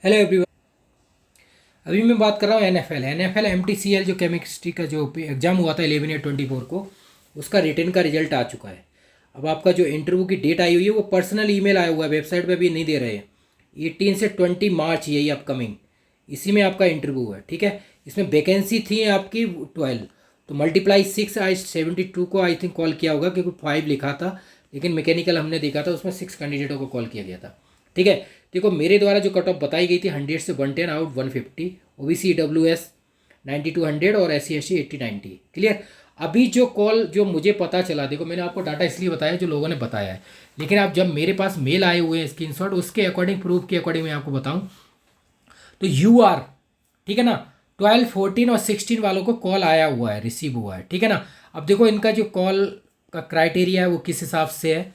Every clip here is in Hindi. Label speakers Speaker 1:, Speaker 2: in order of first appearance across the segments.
Speaker 1: Hello everyone. अभी मैं बात कर रहा हूँ एनएफएल एमटीसीएल जो केमिस्ट्री का जो एग्ज़ाम हुआ था 11/8/24 को, उसका रिटर्न का रिजल्ट आ चुका है। अब आपका जो इंटरव्यू की डेट आई हुई है वो पर्सनल ईमेल आया हुआ है, वेबसाइट पे भी नहीं दे रहे हैं। 18 से 20 मार्च यही अपकमिंग, इसी में आपका इंटरव्यू है। ठीक है, इसमें वैकेंसी थी आपकी 12, तो मल्टीप्लाई 6 आई 72 को आई थिंक कॉल किया होगा, क्योंकि 5 लिखा था, लेकिन मैकेनिकल हमने देखा था उसमें 6 कैंडिडेटों को कॉल किया गया था। ठीक है, देखो मेरे द्वारा जो कट ऑफ बताई गई थी 100 से 110 आउट 150, ओबीसी डब्ल्यूएस 9200 और SC/ST 80-90। क्लियर। अभी जो कॉल जो मुझे पता चला, देखो मैंने आपको डाटा इसलिए बताया जो लोगों ने बताया है, लेकिन आप जब मेरे पास मेल आए हुए हैं स्क्रीनशॉट, उसके अकॉर्डिंग प्रूफ के अकॉर्डिंग मैं आपको बताऊं तो UR, ठीक है ना, 12, 14 और 16 वालों को कॉल आया हुआ है, रिसीव हुआ है। ठीक है ना। अब देखो इनका जो कॉल का क्राइटेरिया है वो किस हिसाब से है।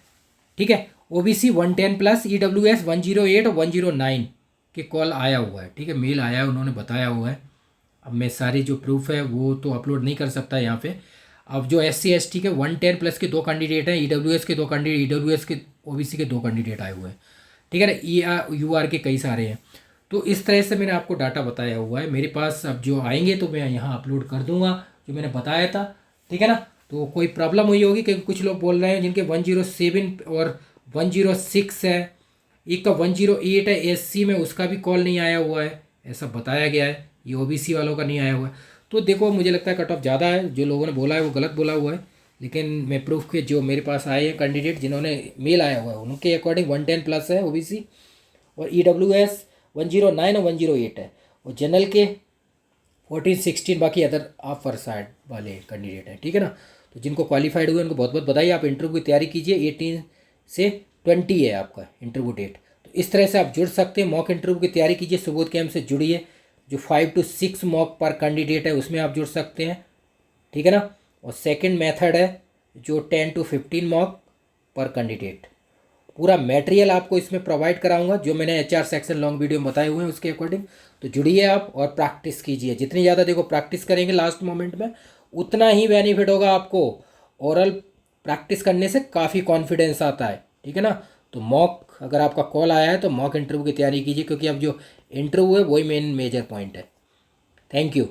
Speaker 1: ठीक है, ओबीसी 110+, EWS 108 और 109 के कॉल आया हुआ है। ठीक है, मेल आया है, उन्होंने बताया हुआ है। अब मैं सारी जो प्रूफ है वो तो अपलोड नहीं कर सकता यहाँ पे। अब जो SC/ST के 110+ के 2 कैंडिडेट हैं, EWS के 2 कैंडिडेट, EWS के OBC के 2 कैंडिडेट आए हुए हैं। ठीक है ना, UR के कई सारे हैं। तो इस तरह से मैंने आपको डाटा बताया हुआ है मेरे पास। अब जो आएंगे तो मैं यहाँ अपलोड कर दूंगा जो मैंने बताया था। ठीक है ना। तो कोई प्रॉब्लम हुई होगी, क्योंकि कुछ लोग बोल रहे हैं जिनके 107 और 106 है, एक का 108 है SC में, उसका भी कॉल नहीं आया हुआ है, ऐसा बताया गया है। ये OBC वालों का नहीं आया हुआ है। तो देखो मुझे लगता है कट ऑफ ज़्यादा है, जो लोगों ने बोला है वो गलत बोला हुआ है। लेकिन मैं प्रूफ के जो मेरे पास आए हैं कैंडिडेट जिन्होंने मेल आया हुआ है उनके अकॉर्डिंग 110+ है OBC, और EWS 109 और 108 है, और जनरल के 14, 16 बाकी अदर आप फरसाइड वाले कैंडिडेट हैं। ठीक है ना। तो जिनको क्वालिफाइड हुए उनको बहुत बहुत बधाई। आप इंटरव्यू की तैयारी कीजिए, 18 से 20 है आपका इंटरव्यू डेट। तो इस तरह से आप जुड़ सकते हैं, मॉक इंटरव्यू की तैयारी कीजिए, सुबोध कैंप से जुड़िए। जो 5 to 6 मॉक पर कैंडिडेट है उसमें आप जुड़ सकते हैं। ठीक है ना। और सेकेंड मेथड है जो 10 to 15 मॉक पर कैंडिडेट। पूरा मटेरियल आपको इसमें प्रोवाइड कराऊंगा जो मैंने HR सेक्शन लॉन्ग वीडियो में बताए हुए हैं उसके अकॉर्डिंग। तो जुड़िए आप और प्रैक्टिस कीजिए। जितनी ज़्यादा देखो प्रैक्टिस करेंगे लास्ट मोमेंट में, उतना ही बेनिफिट होगा आपको। ओरल प्रैक्टिस करने से काफ़ी कॉन्फिडेंस आता है। ठीक है ना। तो मॉक अगर आपका कॉल आया है तो मॉक इंटरव्यू की तैयारी कीजिए, क्योंकि अब जो इंटरव्यू है वही मेन मेजर पॉइंट है। Thank you.